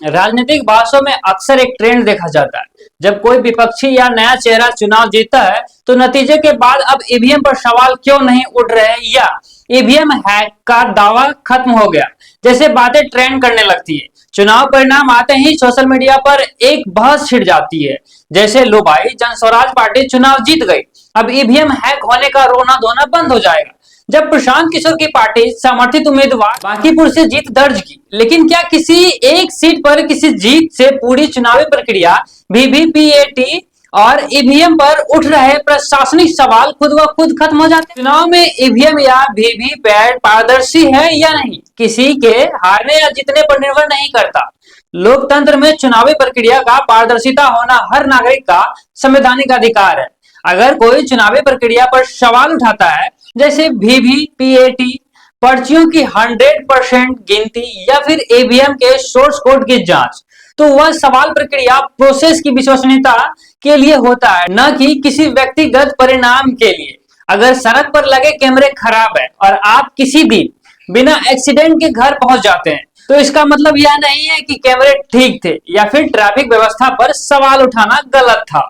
राजनीतिक बहसों में अक्सर एक ट्रेंड देखा जाता है। जब कोई विपक्षी या नया चेहरा चुनाव जीतता है तो नतीजे के बाद अब ईवीएम पर सवाल क्यों नहीं उठ रहे या ईवीएम हैक का दावा खत्म हो गया जैसे बातें ट्रेंड करने लगती है। चुनाव परिणाम आते ही सोशल मीडिया पर एक बहस छिड़ जाती है, जैसे लो भाई जन स्वराज पार्टी चुनाव जीत गई, अब ईवीएम हैक होने का रोना धोना बंद हो जाएगा। जब प्रशांत किशोर की पार्टी समर्थित उम्मीदवार बांकीपुर से जीत दर्ज की, लेकिन क्या किसी एक सीट पर किसी जीत से पूरी चुनावी प्रक्रिया वीवीपीएटी और ईवीएम पर उठ रहे प्रशासनिक सवाल खुद व खुद खत्म हो जाते हैं। चुनाव में ईवीएम या वीवीपैट पारदर्शी है या नहीं, किसी के हारने या जीतने पर निर्भर नहीं करता। लोकतंत्र में चुनावी प्रक्रिया का पारदर्शिता होना हर नागरिक का संवैधानिक अधिकार है। अगर कोई चुनावी प्रक्रिया पर सवाल उठाता है, जैसे वीवीपीएटी, पर्चियों की 100% गिनती या फिर ईवीएम के सोर्स कोड की जांच, तो वह सवाल प्रक्रिया प्रोसेस की विश्वसनीयता के लिए होता है, न कि किसी व्यक्तिगत परिणाम के लिए। अगर सड़क पर लगे कैमरे खराब है और आप किसी दिन बिना एक्सीडेंट के घर पहुंच जाते हैं, तो इसका मतलब यह नहीं है कि कैमरे ठीक थे या फिर ट्रैफिक व्यवस्था पर सवाल उठाना गलत था।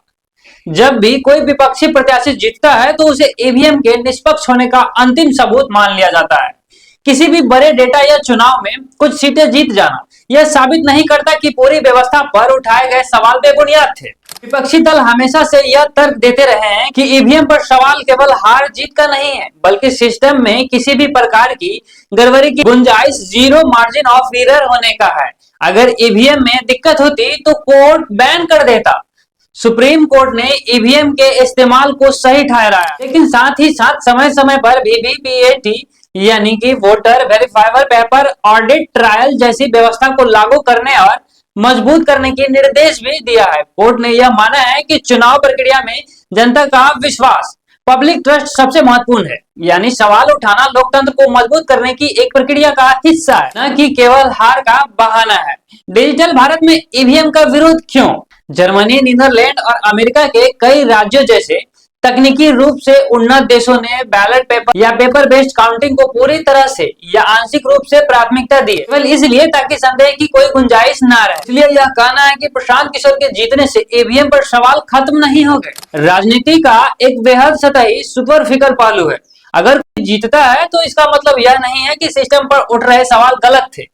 जब भी कोई विपक्षी प्रत्याशी जीतता है तो उसे ईवीएम के निष्पक्ष होने का अंतिम सबूत मान लिया जाता है। किसी भी बड़े डेटा या चुनाव में कुछ सीटें जीत जाना यह साबित नहीं करता कि पूरी व्यवस्था पर उठाए गए सवाल बेबुनियाद थे। विपक्षी दल हमेशा से यह तर्क देते रहे हैं कि ईवीएम पर सवाल केवल हार जीत का नहीं है, बल्कि सिस्टम में किसी भी प्रकार की गड़बड़ी की गुंजाइश जीरो मार्जिन ऑफ एरर होने का है। अगर ईवीएम में दिक्कत होती तो कोर्ट बैन कर देता। सुप्रीम कोर्ट ने ईवीएम के इस्तेमाल को सही ठहराया, लेकिन साथ ही साथ समय समय पर वीवीपीएटी यानी कि वोटर वेरिफाइबर पेपर ऑडिट ट्रायल जैसी व्यवस्था को लागू करने और मजबूत करने के निर्देश भी दिया है। कोर्ट ने यह माना है कि चुनाव प्रक्रिया में जनता का विश्वास, पब्लिक ट्रस्ट सबसे महत्वपूर्ण है, यानी सवाल उठाना लोकतंत्र को मजबूत करने की एक प्रक्रिया का हिस्सा है, न कि केवल हार का बहाना है। डिजिटल भारत में ईवीएम का विरोध क्यों? जर्मनी, नीदरलैंड और अमेरिका के कई राज्यों जैसे तकनीकी रूप से उन्नत देशों ने बैलेट पेपर या पेपर बेस्ड काउंटिंग को पूरी तरह से या आंशिक रूप से प्राथमिकता दी है, केवल इसलिए ताकि संदेह की कोई गुंजाइश ना रहे। इसलिए यह कहना है कि प्रशांत किशोर के जीतने से ईवीएम पर सवाल खत्म नहीं हो गए, राजनीति का एक बेहद सतही सुपरफिकल पहलू है। अगर कोई जीतता है तो इसका मतलब यह नहीं है कि सिस्टम पर उठ रहे सवाल गलत थे,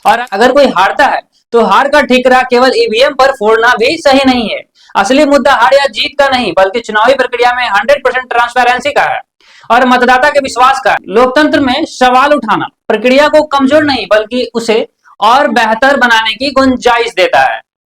और अगर कोई हारता है तो हार का ठिकरा केवल ईवीएम पर फोड़ना भी सही नहीं है। असली मुद्दा हार या जीत का नहीं, बल्कि चुनावी प्रक्रिया में 100% ट्रांसपेरेंसी का है और मतदाता के विश्वास का है। लोकतंत्र में सवाल उठाना प्रक्रिया को कमजोर नहीं, बल्कि उसे और बेहतर बनाने की गुंजाइश देता है।